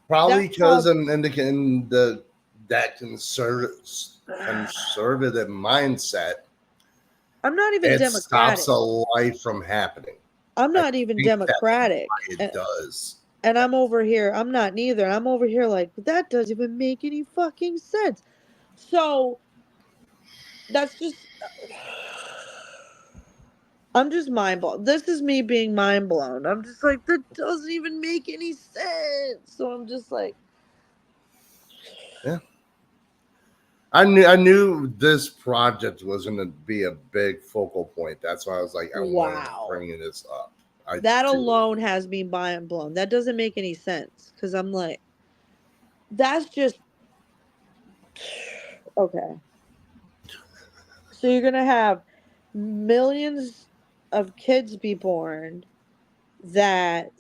S1: Probably
S2: that's
S1: because
S2: called.
S1: in the that conservative mindset,
S2: I'm not even
S1: it stops
S2: democratic.
S1: a life from happening.
S2: I'm
S1: I
S2: not even
S1: think that's
S2: democratic.
S1: why it does.
S2: And I'm over here. I'm not neither. I'm over here like, that doesn't even make any fucking sense. So that's just. I'm just mind blown. This is me being mind blown. I'm just like, that doesn't even make any sense. So I'm just like,
S1: Yeah. I knew this project was going to be a big focal point. That's why I was like, I want to
S2: wow.
S1: bring this up. I
S2: That
S1: do.
S2: alone has me mind blown. That doesn't make any sense. Because I'm like, that's just. Okay. So you're going to have millions of kids be born that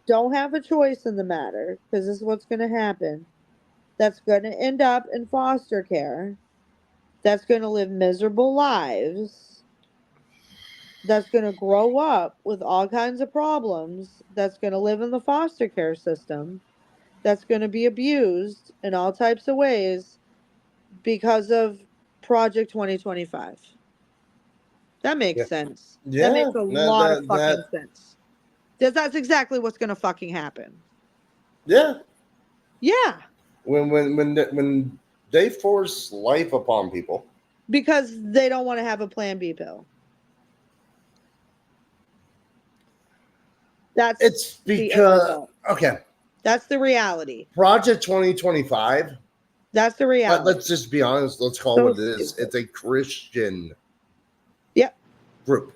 S2: don't have a choice in the matter, because this is what's going to happen, that's going to end up in foster care, that's going to live miserable lives, that's going to grow up with all kinds of problems, that's going to live in the foster care system, that's going to be abused in all types of ways because of Project 2025. That makes
S1: Yeah.
S2: sense. That
S1: Yeah.
S2: makes a
S1: That,
S2: lot of
S1: that, that,
S2: fucking sense. That's exactly what's going to fucking happen.
S1: yeah.
S2: Yeah.
S1: When they force life upon people,
S2: Because they don't want to have a plan B pill. That's
S1: it's
S2: the end
S1: because,
S2: result.
S1: okay,
S2: That's the reality.
S1: Project 2025,
S2: That's the reality.
S1: let's just be honest. Let's call it
S2: So
S1: what it is.
S2: stupid.
S1: It's a Christian
S2: Yep.
S1: group.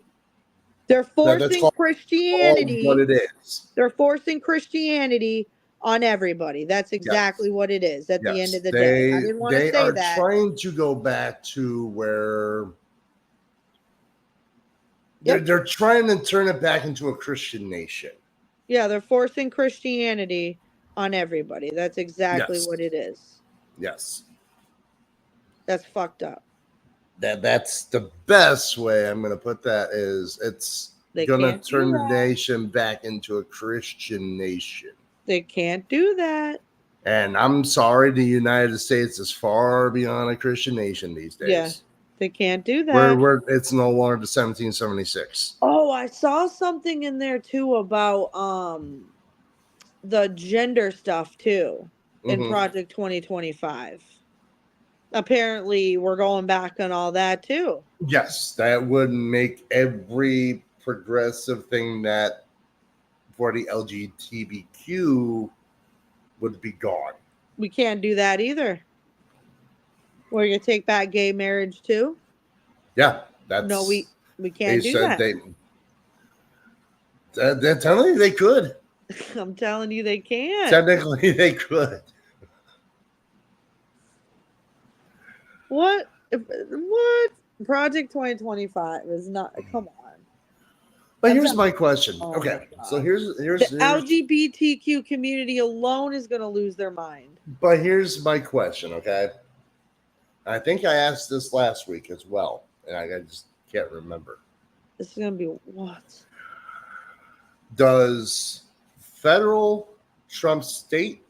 S2: They're
S1: That's
S2: forcing
S1: called what
S2: Christianity.
S1: it is.
S2: They're forcing Christianity on everybody. That's exactly
S1: Yes.
S2: what it is at the end
S1: Yes.
S2: of the day. I
S1: They
S2: didn't want to
S1: they
S2: say
S1: are
S2: that.
S1: trying to go back to where they're,
S2: Yep.
S1: they're trying to turn it back into a Christian nation.
S2: Yeah, they're forcing Christianity on everybody. That's exactly
S1: Yes.
S2: what it is.
S1: Yes.
S2: That's fucked up.
S1: That's the best way I'm gonna put that is it's
S2: They
S1: gonna
S2: can't do
S1: turn the
S2: that.
S1: nation back into a Christian nation.
S2: They can't do that.
S1: And I'm sorry, the United States is far beyond a Christian nation these
S2: Yeah,
S1: days.
S2: they can't do
S1: Where
S2: that.
S1: it's no longer the 1776.
S2: Oh, I saw something in there too about the gender stuff too in
S1: Mm-hmm.
S2: Project 2025. Apparently, we're going back on all that too.
S1: Yes, that would make every progressive thing that for the LGBTQ would be gone.
S2: We can't do that either. We're gonna take back gay marriage too.
S1: Yeah,
S2: No,
S1: that's
S2: we
S1: they
S2: can't do
S1: said
S2: that.
S1: they're telling you they could.
S2: I'm telling you, they can't.
S1: Technically, they could.
S2: What? What? Project 2025 is not. Come on.
S1: But
S2: I'm
S1: here's
S2: telling.
S1: my question.
S2: Oh my
S1: Okay, so
S2: god.
S1: here's
S2: The
S1: here's
S2: LGBTQ community alone is gonna lose their mind.
S1: but here's my question. Okay, I think I asked this last week as well, and I just can't remember.
S2: This is gonna be what?
S1: Does federal trump state,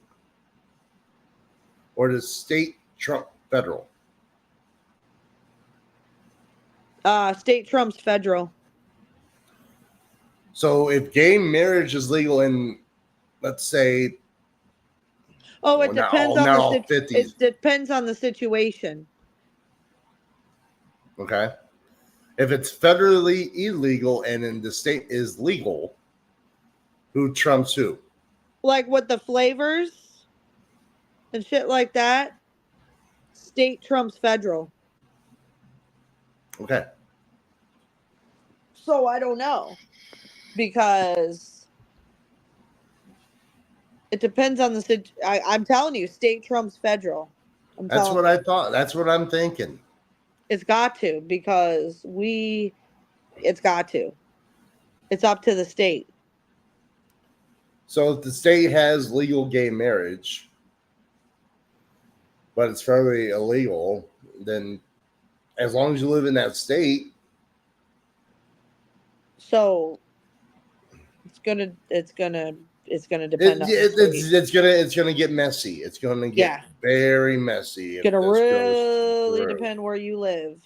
S1: or does state trump federal?
S2: State trumps federal.
S1: So if gay marriage is legal in, let's say,
S2: Oh, it
S1: well,
S2: depends on
S1: not
S2: the
S1: all 50s,
S2: it depends on the situation.
S1: okay? If it's federally illegal and in the state is legal, who trumps who?
S2: Like with the flavors and shit like that, state trumps federal.
S1: Okay.
S2: So I don't know because it depends on the I'm telling you, state trumps federal. I'm
S1: That's
S2: telling
S1: what
S2: you,
S1: I thought. That's what I'm thinking.
S2: it's got to because it's got to. It's up to the state.
S1: So if the state has legal gay marriage, but it's federally illegal, then as long as you live in that state,
S2: So it's gonna depend on the state.
S1: It's gonna get messy. It's gonna get
S2: Yeah.
S1: very messy
S2: It's
S1: if
S2: gonna
S1: this goes
S2: really
S1: through.
S2: depend where you live.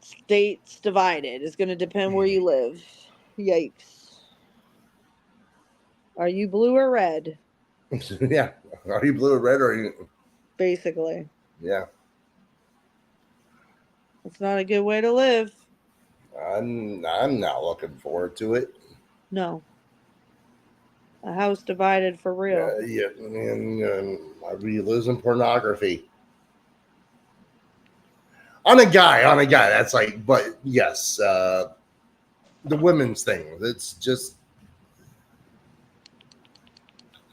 S2: States divided. It's gonna depend where you live. Yikes. Are you blue or red?
S1: Yeah. Are you blue or red, or are you?
S2: Basically.
S1: Yeah.
S2: It's not a good way to live.
S1: I'm not looking forward to it.
S2: No. A house divided for real.
S1: Yeah, and we losing pornography on a guy. That's like, but yes, the women's thing. It's just,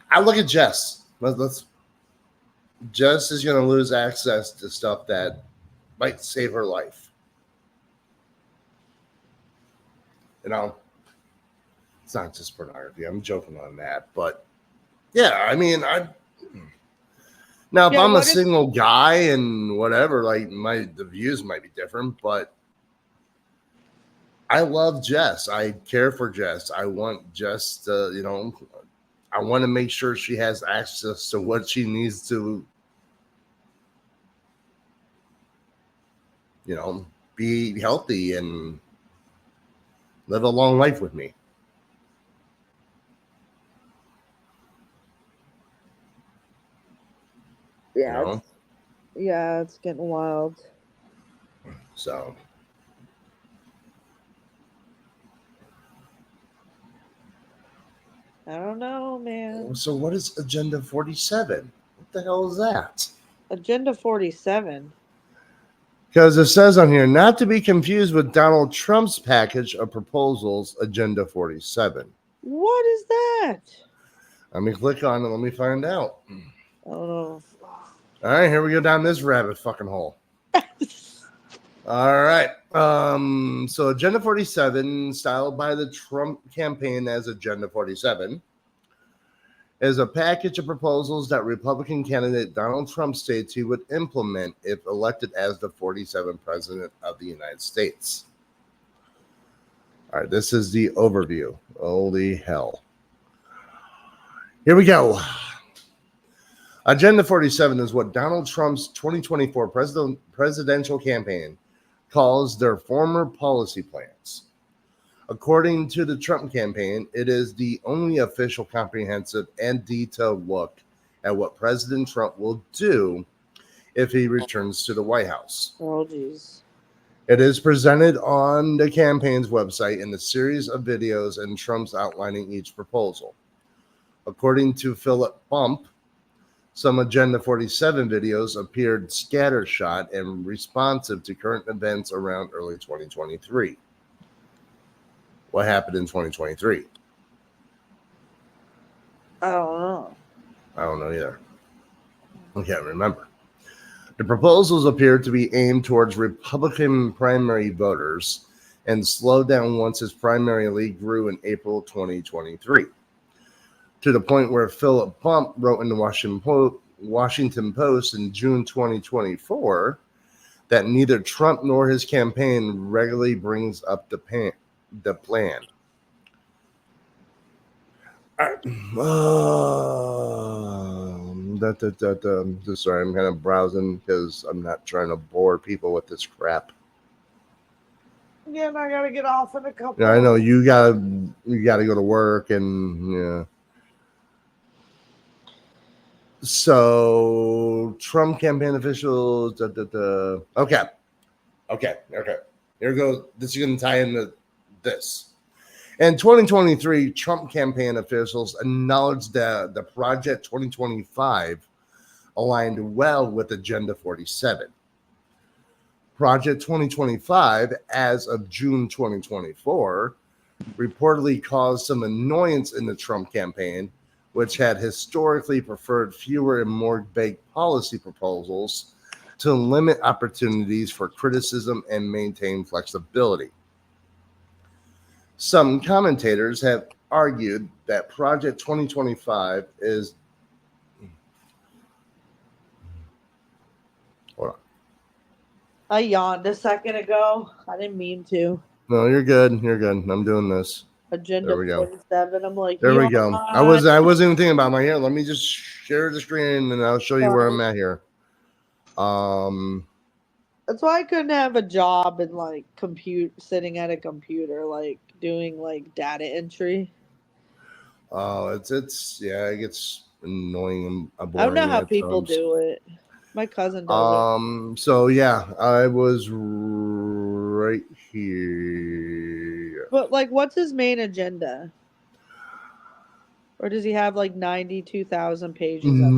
S1: I look at Jess. Let's Jess is going to lose access to stuff that might save her life. You know, it's not just pornography. I'm joking on that, but yeah, I mean, now if I'm a single guy and whatever, like the views might be different, but I love Jess. I care for Jess. I want Jess to, I want to make sure she has access to what she needs to, be healthy and live a long life with me.
S2: Yeah. It's getting wild.
S1: So.
S2: I don't know, man.
S1: So what is Agenda 47? What the hell is that?
S2: Agenda 47.
S1: Because it says on here, not to be confused with Donald Trump's package of proposals, Agenda 47.
S2: What is that?
S1: Let me click on it. Let me find out.
S2: I don't know.
S1: All right, here we go down this rabbit fucking hole. All right. So Agenda 47, styled by the Trump campaign as Agenda 47, is a package of proposals that Republican candidate Donald Trump states he would implement if elected as the 47th president of the United States. All right, this is the overview. Holy hell. Here we go. Agenda 47 is what Donald Trump's 2024 presidential campaign calls their former policy plans. According to the Trump campaign, it is the only official, comprehensive, and detailed look at what President Trump will do if he returns to the White House.
S2: Oh, geez.
S1: It is presented on the campaign's website in a series of videos and Trump's outlining each proposal. According to Philip Bump, some Agenda 47 videos appeared scattershot and responsive to current events around early 2023. What happened in 2023?
S2: I don't know.
S1: I don't know either. I can't remember. The proposals appear to be aimed towards Republican primary voters and slowed down once his primary lead grew in April 2023, to the point where Philip Bump wrote in the Washington Post in June 2024 that neither Trump nor his campaign regularly brings up the plan. Sorry, I'm kind of browsing because I'm not trying to bore people with this crap.
S2: Yeah, and I gotta get off in a couple.
S1: Yeah, I know you gotta go to work, and yeah. So Trump campaign officials. Okay. Here goes. This is going to tie into this. In 2023, Trump campaign officials acknowledged that the Project 2025 aligned well with Agenda 47. Project 2025, as of June 2024, reportedly caused some annoyance in the Trump campaign, which had historically preferred fewer and more vague policy proposals to limit opportunities for criticism and maintain flexibility. Some commentators have argued that Project 2025 is
S2: I yawned a second ago. I didn't mean to.
S1: No, you're good. You're good. I'm doing this. There
S2: Agenda
S1: we go.
S2: 47. I'm like,
S1: There we
S2: yawn.
S1: go. I wasn't even thinking about my hair. Let me just share the screen and I'll show you where I'm at here.
S2: That's why I couldn't have a job in like sitting at a computer, like doing like data entry.
S1: Oh, it's yeah, it gets annoying and
S2: I don't know
S1: boring
S2: how
S1: at
S2: people
S1: times.
S2: do it. My cousin does it.
S1: So yeah, I was right here.
S2: But like, what's his main agenda? Or does he have like 92,000 pages of?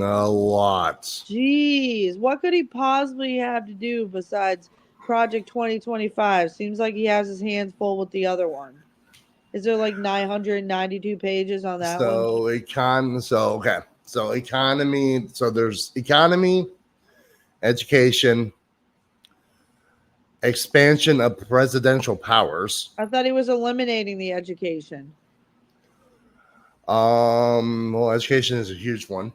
S1: A lot.
S2: Jeez, what could he possibly have to do besides Project 2025? Seems like he has his hands full with the other one. Is there like 992 pages on that one?
S1: So economy. So there's economy, education, expansion of presidential powers.
S2: I thought he was eliminating the education.
S1: Well, education is a huge one.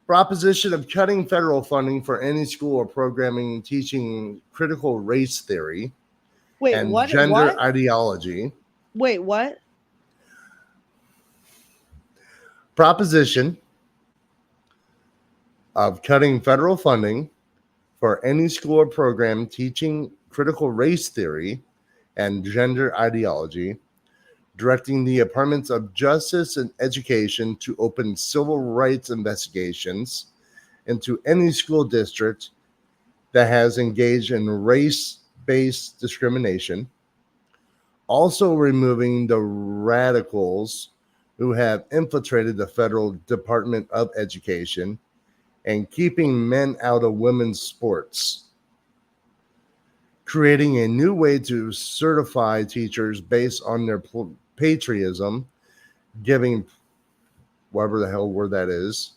S1: Proposition of cutting federal funding for any school or programming teaching critical race theory
S2: Wait,
S1: and
S2: what?
S1: gender
S2: What?
S1: ideology.
S2: Wait, what?
S1: Proposition of cutting federal funding for any school or program teaching critical race theory and gender ideology, directing the Departments of Justice and Education to open civil rights investigations into any school district that has engaged in race-based discrimination, also removing the radicals who have infiltrated the federal Department of Education and keeping men out of women's sports, creating a new way to certify teachers based on their patriotism, giving whatever the hell word that is,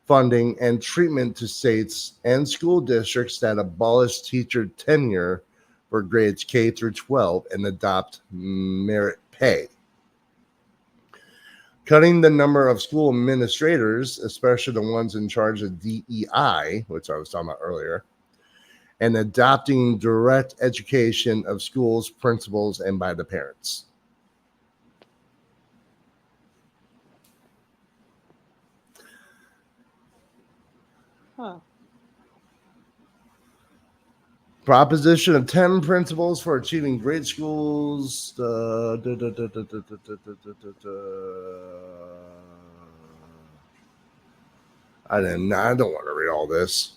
S1: funding and treatment to states and school districts that abolish teacher tenure for grades K through 12 and adopt merit pay. Cutting the number of school administrators, especially the ones in charge of DEI, which I was talking about earlier, and adopting direct education of schools, principals, and by the parents.
S2: Huh.
S1: Proposition of 10 principles for achieving great schools. I don't want to read all this.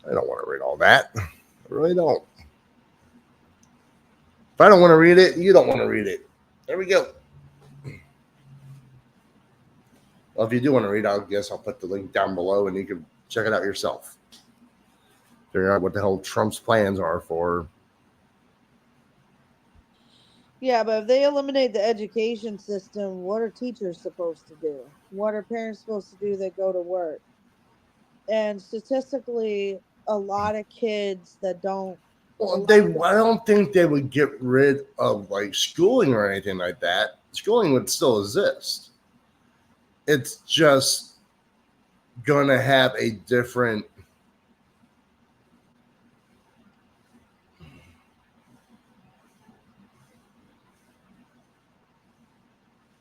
S1: I don't want to read all that. I really don't. If I don't want to read it, you don't want to read it. There we go. Well, if you do want to read, I guess I'll put the link down below and you can check it out yourself. Figure out what the hell Trump's plans are for.
S2: Yeah, but if they eliminate the education system, what are teachers supposed to do? What are parents supposed to do that go to work? And statistically, a lot of kids that don't.
S1: Well, I don't think they would get rid of like schooling or anything like that. Schooling would still exist. It's just gonna have a different.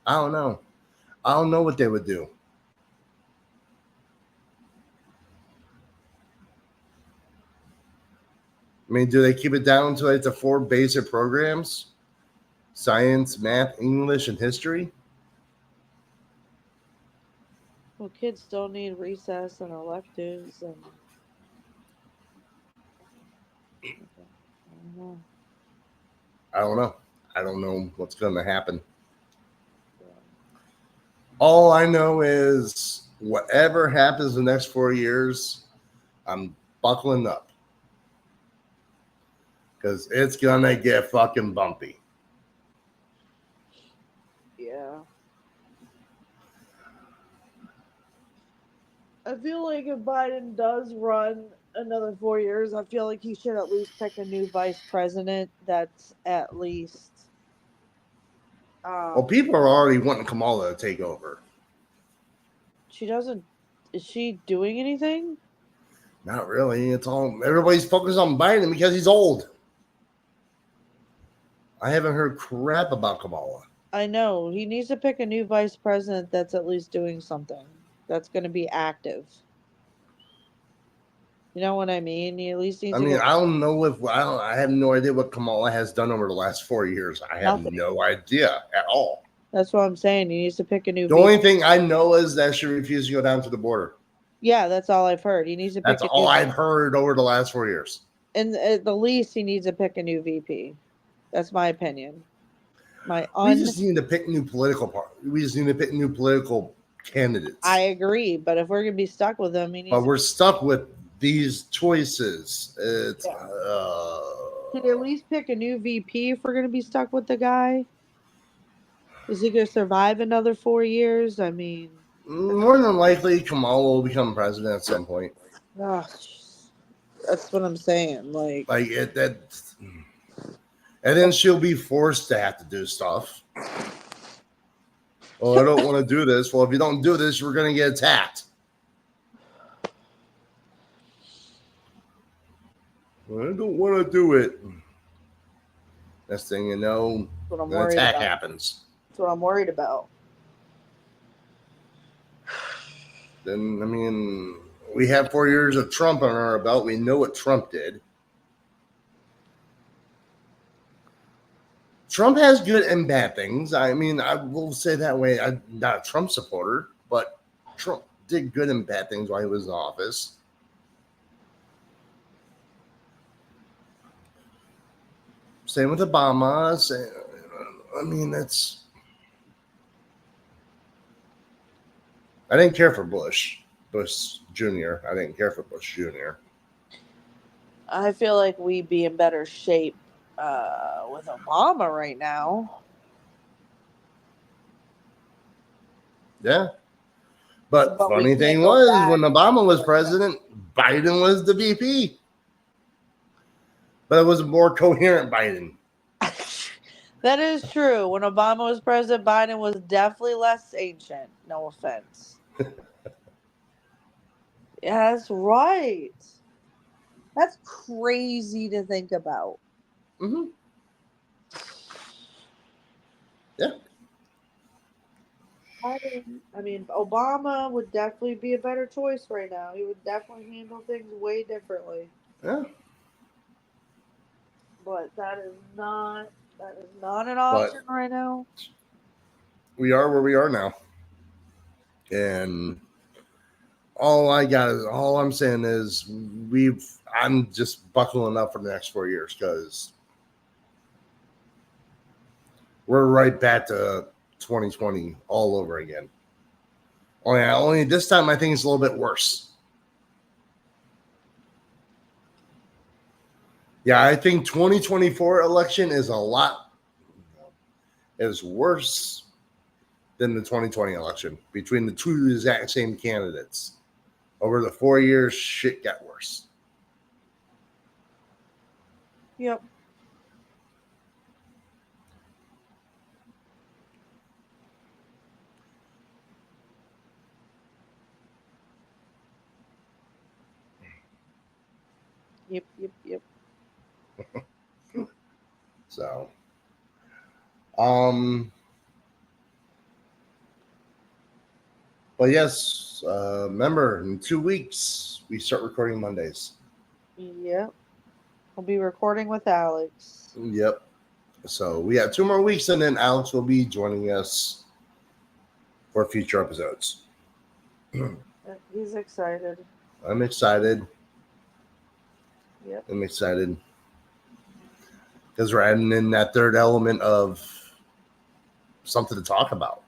S1: I don't know. I don't know what they would do. I mean, do they keep it down to like the 4 basic programs? Science, math, English, and history?
S2: Well, kids still need recess and electives and. I don't know.
S1: I don't know. I don't know what's going to happen. All I know is whatever happens the next 4 years, I'm buckling up. Because it's going to get fucking bumpy.
S2: Yeah. I feel like if Biden does run another 4 years, I feel like he should at least pick a new vice president that's at least.
S1: Well, people are already wanting Kamala to take over.
S2: She doesn't. Is she doing anything?
S1: Not really. It's all everybody's focused on Biden because he's old. I haven't heard crap about Kamala.
S2: I know. He needs to pick a new vice president that's at least doing something. That's going to be active. You know what I mean? He at least needs
S1: I
S2: to
S1: mean,
S2: go
S1: I don't know if I have no idea what Kamala has done over the last 4 years. I have
S2: nothing.
S1: no idea at all.
S2: That's what I'm saying. He needs to pick a new
S1: The only thing I know is that she refused to go down to the border.
S2: Yeah, that's all I've heard. He needs to pick
S1: That's
S2: a
S1: all
S2: new
S1: I've heard over the last 4 years.
S2: and at the least he needs to pick a new VP. That's my opinion.
S1: We just need to pick new political We just need to pick new political candidates.
S2: I agree, but if we're gonna be stuck with him,
S1: but we're stuck with these choices. It's
S2: Can you at least pick a new VP if we're gonna be stuck with the guy? Is he gonna survive another 4 years? I mean,
S1: more than likely Kamala will become president at some point.
S2: That's what I'm saying.
S1: And then she'll be forced to have to do stuff. Oh, I don't want to do this. Well, if you don't do this, we're going to get attacked. Well, I don't want to do it. Next thing you know, an attack happens.
S2: That's what I'm worried about.
S1: Then, I mean, we have 4 years of Trump on our belt. We know what Trump did. Trump has good and bad things. I mean, I will say that way. I'm not a Trump supporter, but Trump did good and bad things while he was in office. Same with Obama. I mean, I didn't care for Bush Jr. I didn't care for Bush Jr.
S2: I feel like we'd be in better shape with Obama right now.
S1: Yeah. But funny thing was, when Obama was president, Biden was the VP. But it was a more coherent Biden.
S2: That is true. When Obama was president, Biden was definitely less ancient. No offense. Yeah, that's right. That's crazy to think about.
S1: Mm-hmm. Yeah.
S2: I mean, Obama would definitely be a better choice right now. He would definitely handle things way differently.
S1: Yeah.
S2: But that is not an option right now.
S1: We are where we are now. And all I'm saying is I'm just buckling up for the next 4 years because we're right back to 2020 all over again. Only this time I think it's a little bit worse. Yeah, I think 2024 election is worse than the 2020 election between the two exact same candidates. Over the 4 years, shit got worse.
S2: Yep. Yep.
S1: So, but yes, remember in 2 weeks we start recording Mondays.
S2: Yep. We'll be recording with Alex.
S1: Yep. So we have 2 more weeks, and then Alex will be joining us for future episodes.
S2: He's excited.
S1: I'm excited.
S2: Yep.
S1: I'm excited because we're adding in that third element of something to talk about.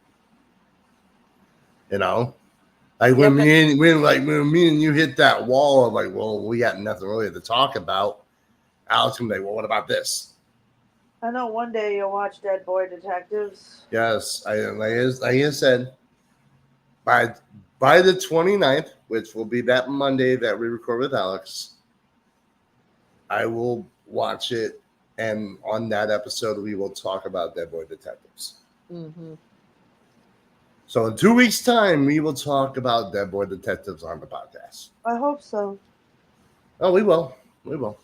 S1: You know, like when me and you hit that wall of like, well, we got nothing really to talk about. Alex can be like, well, what about this?
S2: I know one day you'll watch Dead Boy Detectives.
S1: Yes, like I said, by the 29th, which will be that Monday that we record with Alex, I will watch it, and on that episode, we will talk about Dead Boy Detectives.
S2: Mm-hmm.
S1: So in 2 weeks' time, we will talk about Dead Boy Detectives on the podcast.
S2: I hope so.
S1: Oh, we will. We will.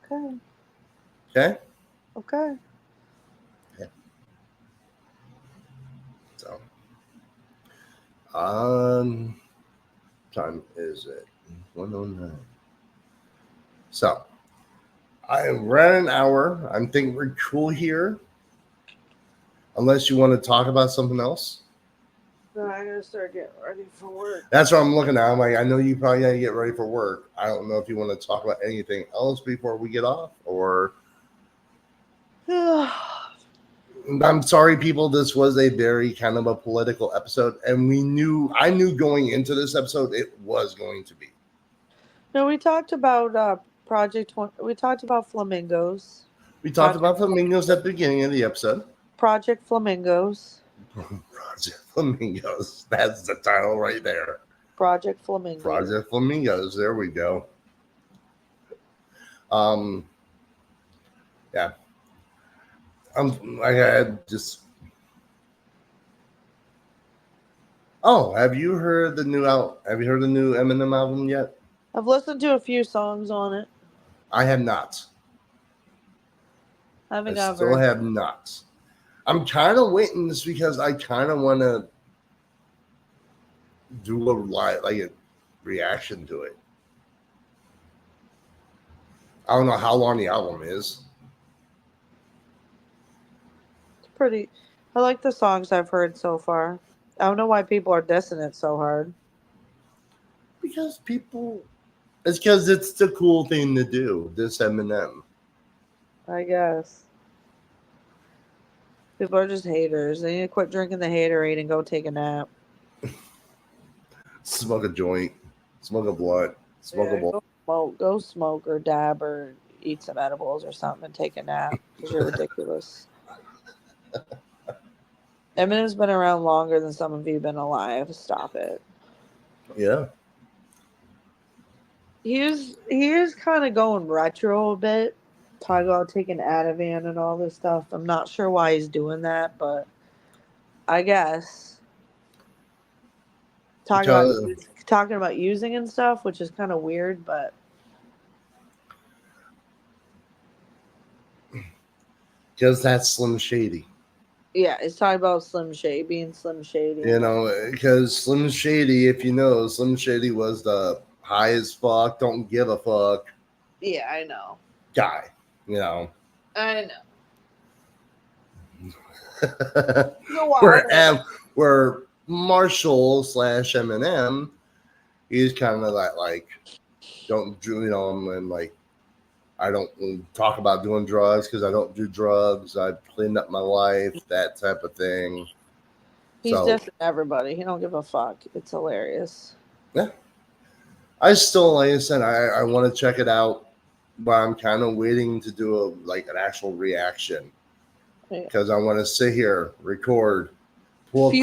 S2: Okay.
S1: Okay.
S2: Okay.
S1: So, time is it 1:09? So, I ran an hour. I'm thinking we're cool here. Unless you want to talk about something else.
S2: No, I gotta start getting ready for work.
S1: That's what I'm looking at. I'm like, I know you probably gotta get ready for work. I don't know if you want to talk about anything else before we get off, or I'm sorry, people. This was a very kind of a political episode, and I knew going into this episode it was going to be.
S2: No, we talked about we talked about flamingos.
S1: We talked
S2: Project
S1: about flamingos at the beginning of the episode.
S2: Project Flamingos.
S1: Project Flamingos. That's the title right there.
S2: Project Flamingos.
S1: Project Flamingos. There we go. Yeah. I had just. Oh, have you heard the new Eminem album yet?
S2: I've listened to a few songs on it.
S1: I have not.
S2: I haven't
S1: I
S2: got
S1: still
S2: very.
S1: have not. I'm kind of waiting this because I kind of want to do a reaction to it. I don't know how long the album is.
S2: It's pretty. I like the songs I've heard so far. I don't know why people are dissing it so hard.
S1: Because it's because it's the cool thing to do. This Eminem.
S2: I guess. People are just haters. They need to quit drinking the haterade and go take a nap.
S1: Smoke a joint. Smoke a blunt. Smoke a bowl.
S2: Go smoke or dab or eat some edibles or something and take a nap because you're ridiculous. Eminem's been around longer than some of you have been alive. Stop it.
S1: Yeah.
S2: He is kind of going retro a bit. Talking about taking Ativan and all this stuff. I'm not sure why he's doing that, but I guess talking about using and stuff, which is kind of weird, but
S1: because that's Slim Shady.
S2: yeah, it's talking about Slim Shady being Slim Shady.
S1: You know, because Slim Shady, if you know, Slim Shady was the high as fuck, don't give a fuck.
S2: Yeah, I know.
S1: Guy, you know.
S2: I
S1: know. Where Marshall / Eminem, he's kind of like, don't do, you know, and like, I don't talk about doing drugs because I don't do drugs. I cleaned up my life, that type of thing.
S2: He's dissing everybody. He don't give a fuck. It's hilarious.
S1: Yeah. I still, like I said, I want to check it out, but I'm kind of waiting to do an actual reaction because I want to sit here, record, pull up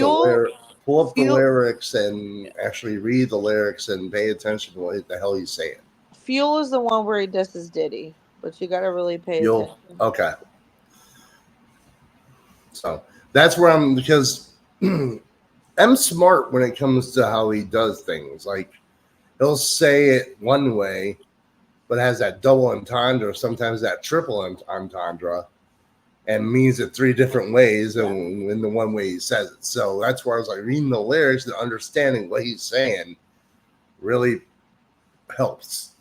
S1: the lyrics and actually read the lyrics and pay attention to what the hell he's saying.
S2: Fuel is the one where he disses Diddy, but you got to really pay attention.
S1: Okay. So that's where I'm, because I'm smart when it comes to how he does things. Like, he'll say it one way, but has that double entendre, or sometimes that triple entendre, and means it three different ways in the one way he says it. So that's where I was like, reading the lyrics and understanding what he's saying really helps.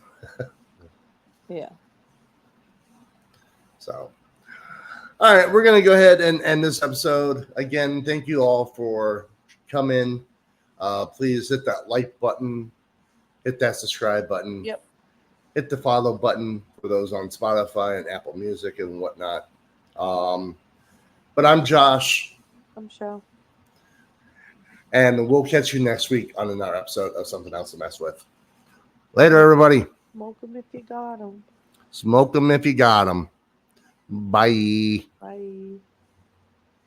S2: Yeah.
S1: So, all right, we're going to go ahead and end this episode. Again, thank you all for coming. Please hit that like button, hit that subscribe button.
S2: Yep.
S1: Hit the follow button for those on Spotify and Apple Music and whatnot. But I'm Josh.
S2: I'm Chelle.
S1: And we'll catch you next week on another episode of Something Else to Mess With. Later, everybody.
S2: Smoke them if you got them.
S1: Smoke them if you got them. Bye.
S2: Bye.